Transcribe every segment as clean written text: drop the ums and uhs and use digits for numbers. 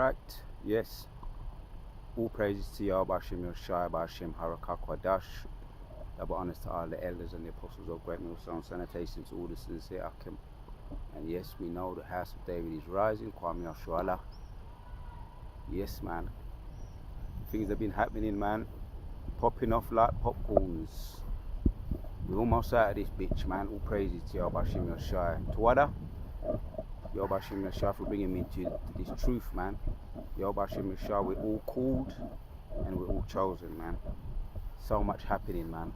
Right, yes. All praises to Yahweh Hashem Yoshai, Hashem Harakah Kwadash. Double honors to all the elders and the apostles of Great Millstone, sanitation to all the sincere Akim. And yes, we know the house of David is rising, Kwame Yashuala. Yes, man. Things have been happening, man. Popping off like popcorns. We're almost out of this bitch, man. All praises to Yahweh Hashem Yoshai. Tawada. Yahweh Hashem Yoshai for bringing me to this truth, man. Yahweh Hashem Yoshai, we're all called and we're all chosen, man. So much happening, man.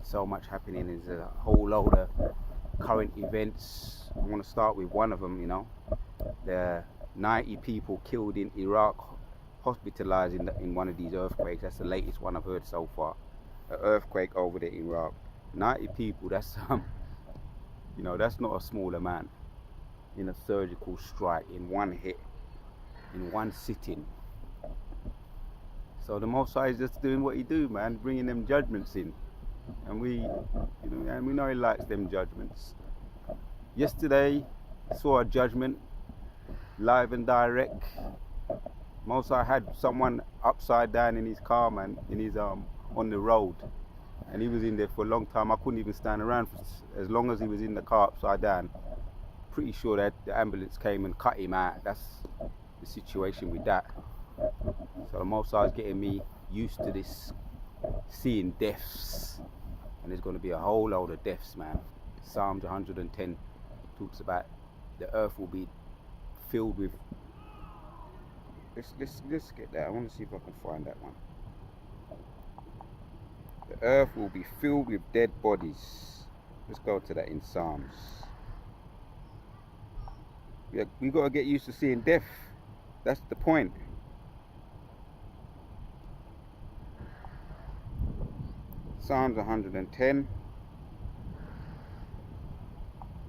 So much happening. There's a whole load of current events. I want to start with one of them, you know. The 90 people killed in Iraq, hospitalized in one of these earthquakes. That's the latest one I've heard so far. An earthquake over there in Iraq. 90 people, that's you know, that's not a small amount. In a surgical strike, in one hit, in one sitting. So the Most High is just doing what he do, man, bringing them judgments in, and we know he likes them judgments. Yesterday, saw a judgment live and direct. Most High had someone upside down in his car, man, in his on the road, and he was in there for a long time. I couldn't even stand around for as long as he was in the car upside down. Pretty sure that the ambulance came and cut him out. That's the situation with that. So the Most High is getting me used to this, seeing deaths, and there's going to be a whole load of deaths, man. Psalms 110 talks about the earth will be filled with. Let's get that. I want to see if I can find that one. The earth will be filled with dead bodies. Let's go to that in Psalms. We got to get used to seeing death. That's the point. Psalms 110.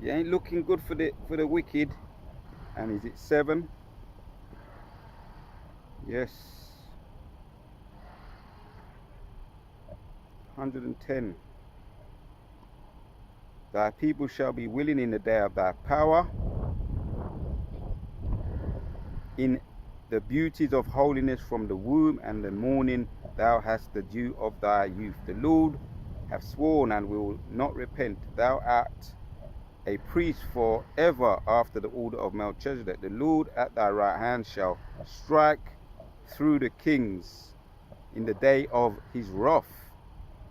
You ain't looking good for the wicked. And is it 7? Yes. 110. Thy people shall be willing in the day of thy power. In the beauties of holiness from the womb and the morning thou hast the dew of thy youth. The Lord hath sworn and will not repent. Thou art a priest for ever after the order of Melchizedek. The Lord at thy right hand shall strike through the kings in the day of his wrath.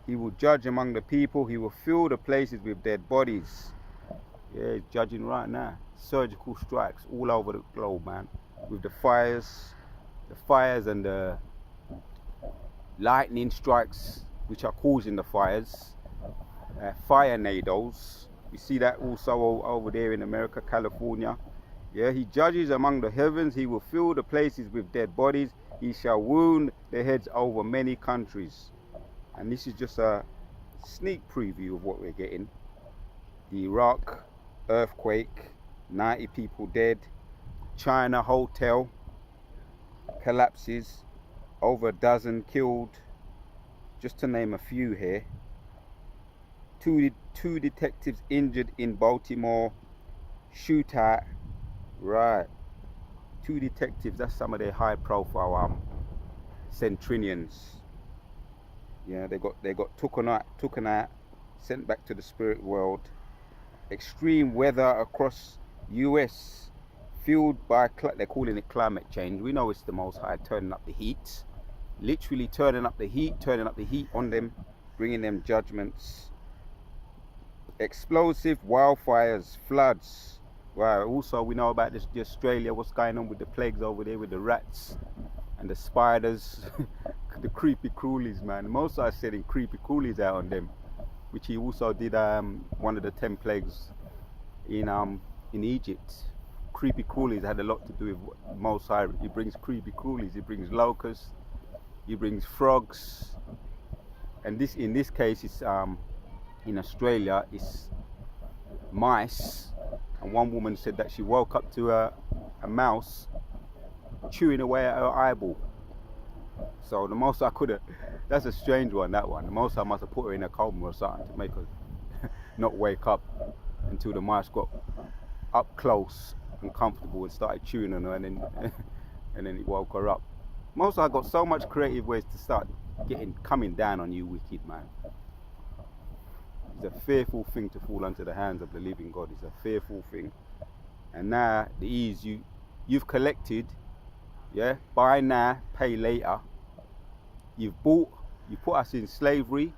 He will judge among the people. He will fill the places with dead bodies. Yeah, he's judging right now. Surgical strikes all over the globe, man. With the fires and the lightning strikes which are causing the fires, fire tornadoes. We see that also over there in America, California. Yeah, he judges among the heavens. He will fill the places with dead bodies. He shall wound the heads over many countries. And this is just a sneak preview of what we're getting. The Iraq earthquake, 90 people dead. China hotel collapses, over a dozen killed, just to name a few here. Two detectives injured in Baltimore shootout. Right, 2 detectives. That's some of their high-profile centurions. Yeah, they got taken out, sent back to the spirit world. Extreme weather across U.S. fueled by, they're calling it climate change. We know it's the Most High turning up the heat. Literally turning up the heat on them, bringing them judgments. Explosive wildfires, floods. Wow, also we know about this, Australia, what's going on with the plagues over there with the rats and the spiders, the creepy crawlies, man. Most are setting creepy crawlies out on them, which he also did one of the 10 plagues in Egypt. Creepy crawlies had a lot to do with Most High. He brings creepy crawlies, he brings locusts, he brings frogs, and in this case it's in Australia it's mice. And one woman said that she woke up to a mouse chewing away at her eyeball. So the Most High that's a strange one, that one. The Most High must have put her in a coma or something to make her not wake up until the mice got up close and comfortable and started chewing on her, and then and then he woke her up. Most I got so much creative ways to start coming down on you, wicked man. It's a fearful thing to fall into the hands of the living God. It's a fearful thing. And now the ease you've collected, yeah, buy now, pay later. You put us in slavery,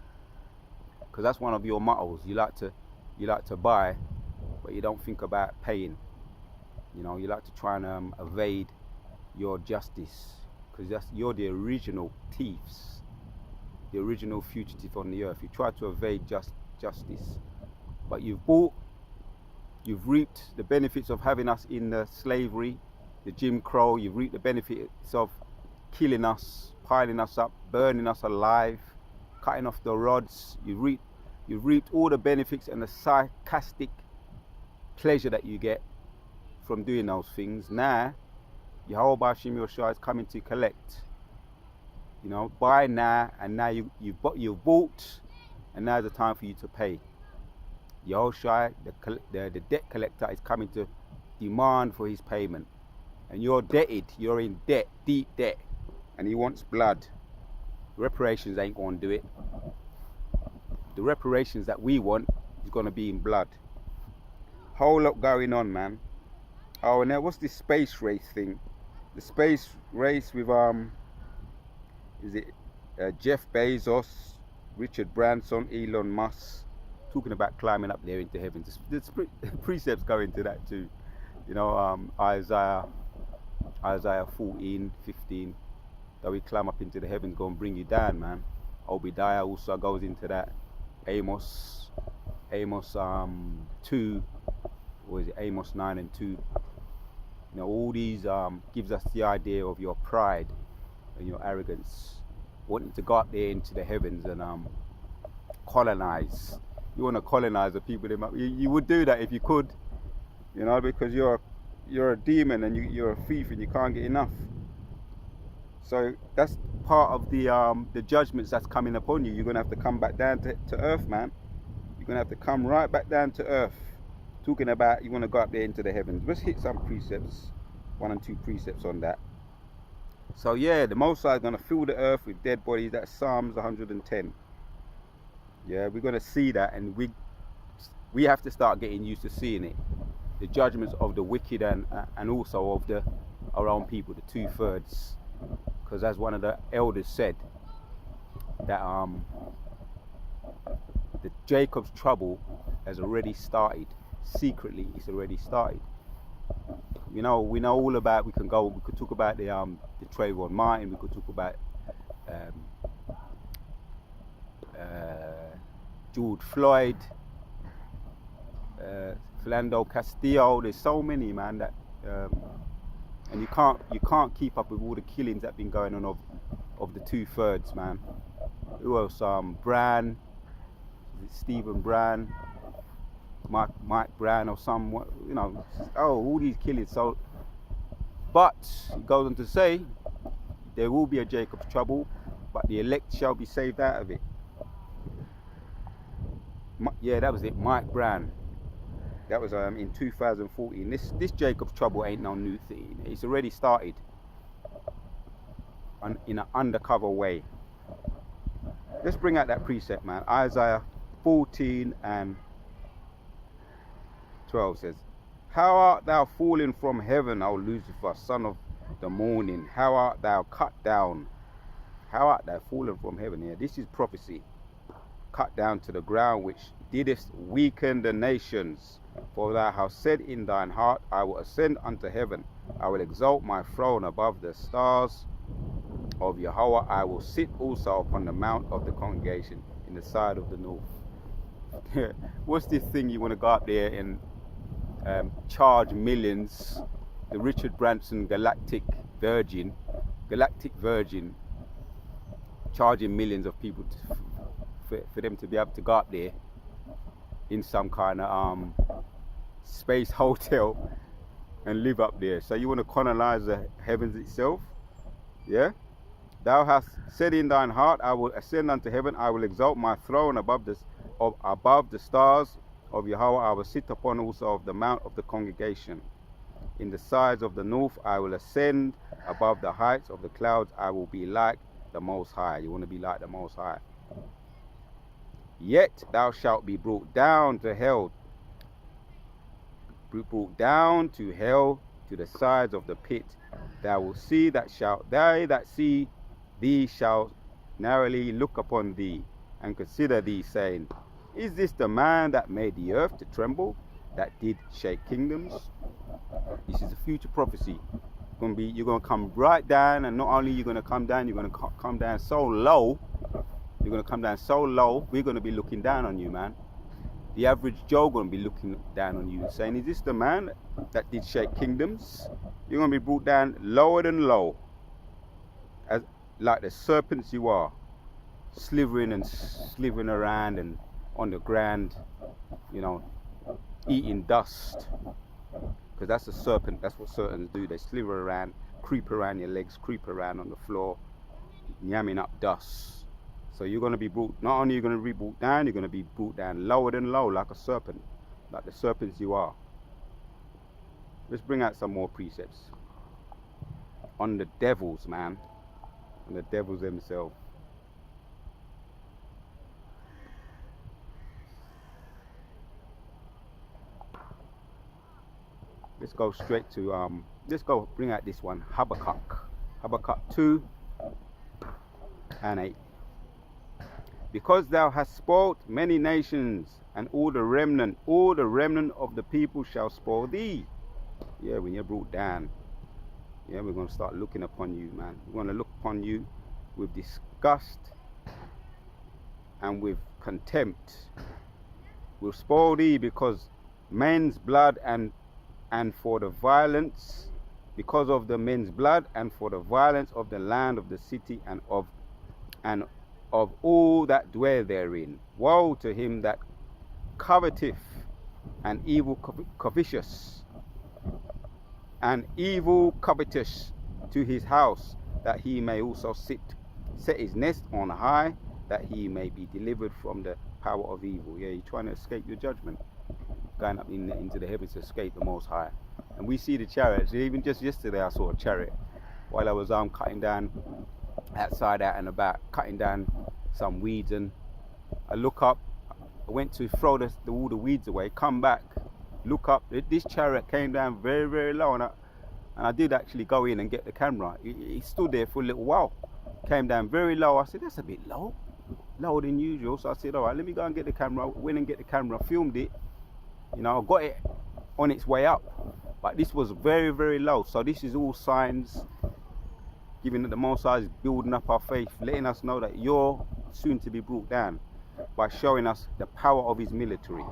because that's one of your mottos. You like to buy, but you don't think about paying. You know, you like to try and evade your justice, because you're the original thieves, the original fugitive on the earth. You try to evade justice, but you've reaped the benefits of having us in the slavery, the Jim Crow. You've reaped the benefits of killing us, piling us up, burning us alive, cutting off the rods. You've reaped all the benefits and the sarcastic pleasure that you get from doing those things. Now, Yahweh Bashim Yoshua is coming to collect. You know, buy now, and now you've bought, and now's the time for you to pay. Yahushua, the debt collector, is coming to demand for his payment. And you're indebted, you're in debt, deep debt, and he wants blood. Reparations ain't going to do it. The reparations that we want is going to be in blood. Whole lot going on, man. Oh, and now what's this space race thing? The space race with is it Jeff Bezos, Richard Branson, Elon Musk, talking about climbing up there into heaven. There's precepts go into that too. You know, Isaiah 14:15, that we climb up into the heavens, go and bring you down, man. Obadiah also goes into that. Amos 2, or is it Amos 9 and 2? You know, all these gives us the idea of your pride and your arrogance, wanting to go up there into the heavens and colonize. You want to colonize the people. You would do that if you could, you know, because you're a demon and you're a thief and you can't get enough. So that's part of the judgments that's coming upon you. You're going to have to come back down to earth, man. You're going to have to come right back down to earth. Talking about you want to go up there into the heavens. Let's hit some precepts, 1 and 2 precepts on that. So yeah, the Most High is going to fill the earth with dead bodies. That's Psalms 110. Yeah, we're going to see that, and we have to start getting used to seeing it. The judgments of the wicked and also of our own people, the 2/3. Because as one of the elders said, that the Jacob's trouble has already started. Secretly, it's already started. You know, we know all about. We could talk about the Trayvon Martin. We could talk about George Floyd, Philando Castillo. There's so many, man, that and you can't keep up with all the killings that have been going on of the 2/3, man. Who else? Brand, Stephen Brand, Mike Brown, or some, you know. Oh, all these killings. So, but it goes on to say, there will be a Jacob's trouble, but the elect shall be saved out of it. Yeah, that was it. Mike Brown. That was in 2014. This Jacob's trouble ain't no new thing. It's already started in an undercover way. Let's bring out that precept, man. Isaiah 14 and 12 says, "How art thou fallen from heaven, O Lucifer, son of the morning? How art thou cut down? How art thou fallen from heaven?" Here, this is prophecy. Cut down to the ground, which didst weaken the nations. For thou hast said in thine heart, I will ascend unto heaven. I will exalt my throne above the stars of Yahweh. I will sit also upon the mount of the congregation in the side of the north. What's this thing you want to go up there and charge millions? The Richard Branson Galactic Virgin, charging millions of people for them to be able to go up there in some kind of space hotel and live up there. So you want to colonize the heavens itself? Yeah? Thou hast said in thine heart, I will ascend unto heaven, I will exalt my throne above the stars of Yahweh. I will sit upon also of the mount of the congregation. In the sides of the north I will ascend. Above the heights of the clouds I will be like the Most High. You want to be like the Most High. Yet thou shalt be brought down to hell. Brought down to hell, to the sides of the pit. Thou will see that they that see thee shall narrowly look upon thee, and consider thee, saying, Is this the man that made the earth to tremble, that did shake kingdoms? This is a future prophecy. You're going to come right down, and not only you're going to come down, you're going to come down so low. You're going to come down so low, we're going to be looking down on you, man. The average Joe going to be looking down on you and saying, Is this the man that did shake kingdoms? You're going to be brought down lower than low, as like the serpents you are, slithering around and on the ground, you know, eating dust. Because that's a serpent. That's what serpents do. They slither around, creep around your legs, creep around on the floor, yamming up dust. So you're going to be brought, not only are you going to be brought down, you're going to be brought down lower than low, like a serpent, like the serpents you are. Let's bring out some more precepts on the devils, man, on the devils themselves. Let's go straight to let's go bring out this one, Habakkuk 2 and 8. Because thou hast spoiled many nations, and all the remnant of the people shall spoil thee. Yeah, when you're brought down, yeah, we're going to start looking upon you, man. We're going to look upon you with disgust and with contempt. We'll spoil thee because men's blood and for the violence, because of the men's blood and for the violence of the land of the city and of all that dwell therein. Woe to him that coveteth and evil covetous, and evil covetous to his house, that he may also set his nest on high, that he may be delivered from the power of evil. Yeah, you're trying to escape your judgment, going up into the heavens to escape the Most High. And we see the chariots. Even just yesterday I saw a chariot while I was cutting down outside out and about, cutting down some weeds, and I look up, I went to throw all the weeds away, come back, look up, this chariot came down very, very low, and I did actually go in and get the camera. It stood there for a little while, came down very low. I said, that's a bit low, lower than usual. So I said, all right, let me go and get the camera. Went and get the camera, filmed it, you know, got it on its way up, but this was very, very low. So this is all signs giving that the Most High is building up our faith, letting us know that you're soon to be brought down, by showing us the power of his military.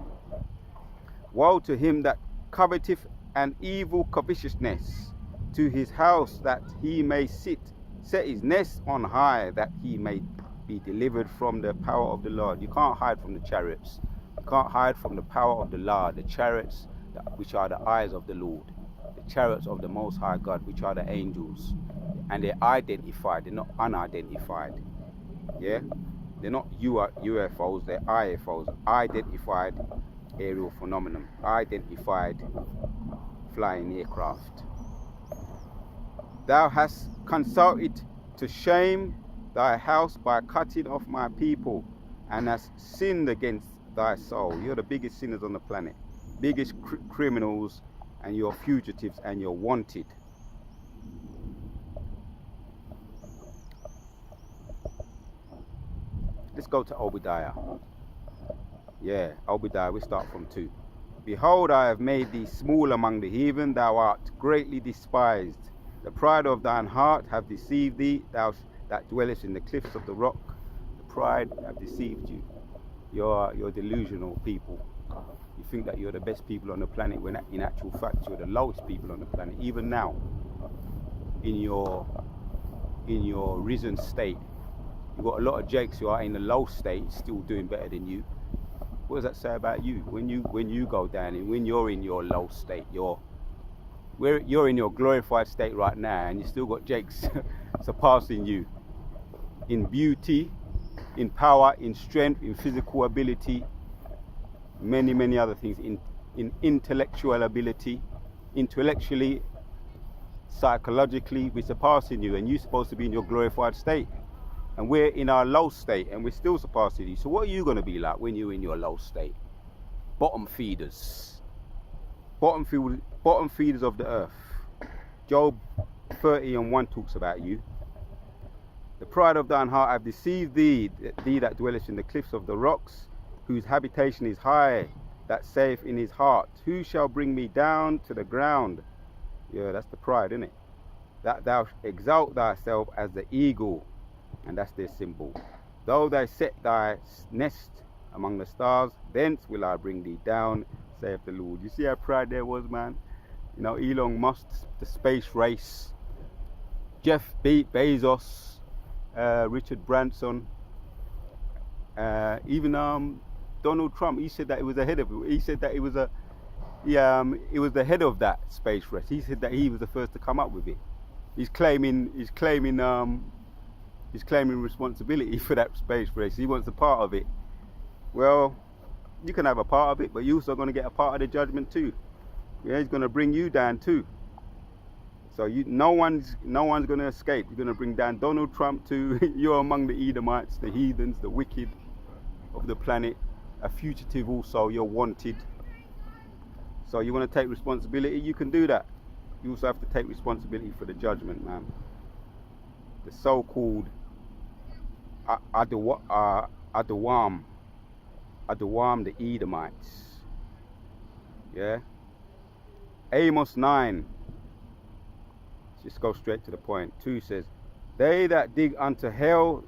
Woe to him that coveteth an evil covetousness to his house, that he may set his nest on high, that he may be delivered from the power of the Lord. You can't hide from the chariots. You can't hide from the power of the Lord. The chariots, which are the eyes of the Lord. The chariots of the Most High God, which are the angels. And they're identified, they're not unidentified. Yeah? They're not UFOs, they're IFOs, identified aerial phenomenon, identified flying aircraft. Thou hast consulted to shame thy house by cutting off my people, and hast sinned against thy soul. You're the biggest sinners on the planet, biggest criminals, and you're fugitives and you're wanted. Let's go to Obadiah. Yeah, Obadiah, we start from 2. Behold, I have made thee small among the heathen, thou art greatly despised. The pride of thine heart have deceived thee, thou that dwellest in the cliffs of the rock. The pride have deceived you. You're delusional people. You think that you're the best people on the planet, when in actual fact you're the lowest people on the planet. Even now, in your risen state, you've got a lot of jakes who are in the low state still doing better than you. What does that say about you? When you go down, and when you're in your low state, you're in your glorified state right now, and you still got jakes surpassing you in beauty, in power, in strength, in physical ability, many other things, in intellectual ability. intellectually, psychologically, we're surpassing you, and you're supposed to be in your glorified state. And we're in our low state, and we're still surpassing you. So what are you going to be like when you're in your low state? Bottom feeders. Bottom feeders of the earth. Job 30:1 talks about you. The pride of thine heart have deceived thee, thee that dwellest in the cliffs of the rocks, whose habitation is high, that saith in his heart, who shall bring me down to the ground? Yeah, that's the pride, isn't it? That thou exalt thyself as the eagle, and that's their symbol. Though thou set thy nest among the stars, thence will I bring thee down, saith the Lord. You see how proud there was, man? You know, Elon Musk, the space race, Jeff Bezos, Richard Branson, even Donald Trump. He said that it was ahead of it. He said that it was it was the head of that space race. He said that he was the first to come up with it. He's claiming responsibility for that space race. He wants a part of it. Well, you can have a part of it, but you're also going to get a part of the judgment too. Yeah, he's going to bring you down too. So no one's going to escape. You're going to bring down Donald Trump too. You're among the Edomites, the heathens, the wicked of the planet. A fugitive also. You're wanted. So you want to take responsibility? You can do that. You also have to take responsibility for the judgment, man. The so-called Adawam, the Edomites. Yeah. Amos 9. Just go straight to the point. 2 says, they that dig unto hell,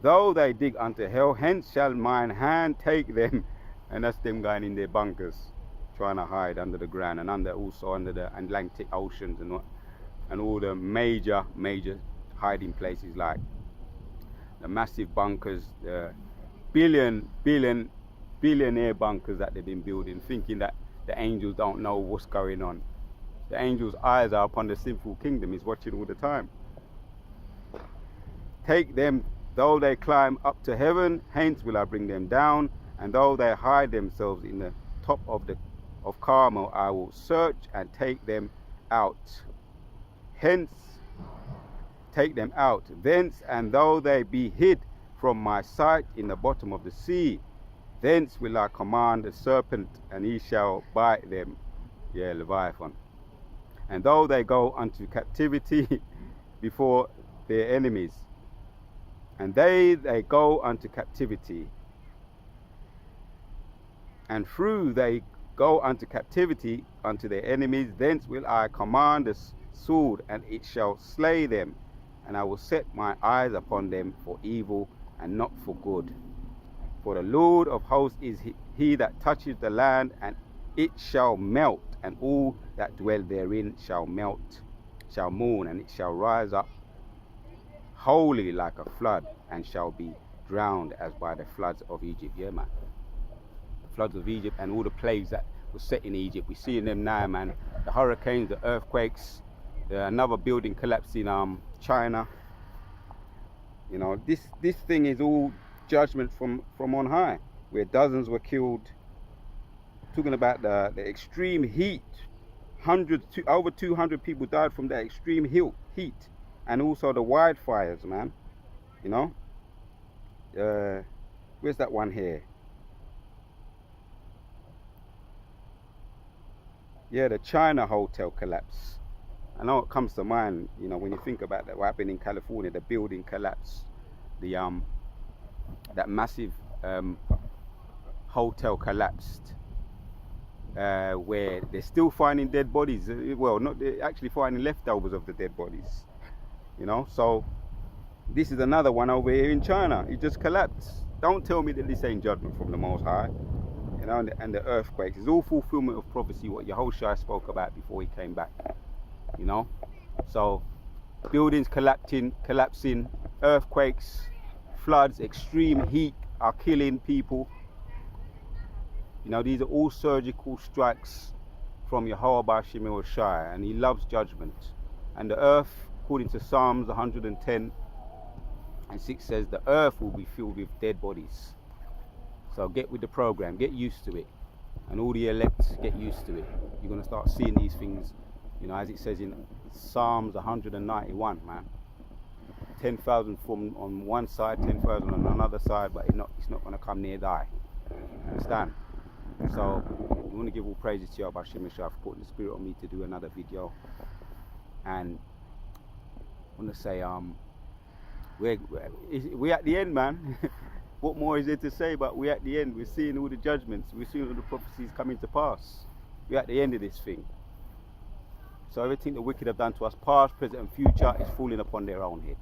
though they dig unto hell, hence shall mine hand take them. And that's them going in their bunkers, trying to hide under the ground, and also under the Atlantic Oceans and all the major hiding places, like the massive bunkers, the billionaire bunkers that they've been building, thinking that the angels don't know what's going on. The angels' eyes are upon the sinful kingdom. He's watching all the time. Take them, though they climb up to heaven, hence will I bring them down, and though they hide themselves in the top of Carmel, I will search and take them out. Hence, take them out thence, and though they be hid from my sight in the bottom of the sea, thence will I command the serpent, and he shall bite them. Yeah, Leviathan. And though they go unto captivity before their enemies, and they go unto captivity, and through they go unto captivity unto their enemies, thence will I command the sword, and it shall slay them, and I will set my eyes upon them for evil and not for good. For the Lord of hosts is he that touches the land, and it shall melt, and all that dwell therein shall mourn, and it shall rise up wholly like a flood, and shall be drowned as by the floods of Egypt. Yeah, man. The floods of Egypt and all the plagues that were set in Egypt. We're seeing them now, man. The hurricanes, the earthquakes, another building collapsed in China. You know, this thing is all judgment from on high, where dozens were killed. Talking about the extreme heat, over 200 people died from that extreme heat, and also the wildfires, man. You know, where's that one here? Yeah, the China hotel collapse. I know it comes to mind, you know, when you think about that, what happened in California, the building collapse, that massive hotel collapsed, where they're still finding dead bodies. Well, they're actually finding leftovers of the dead bodies, you know. So this is another one over here in China. It just collapsed. Don't tell me that this ain't judgment from the Most High, you know. And the earthquakes is all fulfillment of prophecy, what Yahushua spoke about before he came back, you know. So buildings collapsing, earthquakes, floods, extreme heat are killing people. You know, these are all surgical strikes from Yahweh Bashim El Shai, and he loves judgment. And the earth, according to Psalms 110:6 says, the earth will be filled with dead bodies. So get with the program, get used to it. and all the elect get used to it. You're going to start seeing these things, you know, as it says in Psalms 191, man. 10,000 from on one side, 10,000 on another side, but it's not going to come near thy. Understand? So we want to give all praises to Yahweh Hashem for putting the spirit on me to do another video. And I want to say, we're at the end, man. What more is there to say? But we're at the end. We're seeing all the judgments. We're seeing all the prophecies coming to pass. We're at the end of this thing. So everything the wicked have done to us, past, present and future, is falling upon their own head.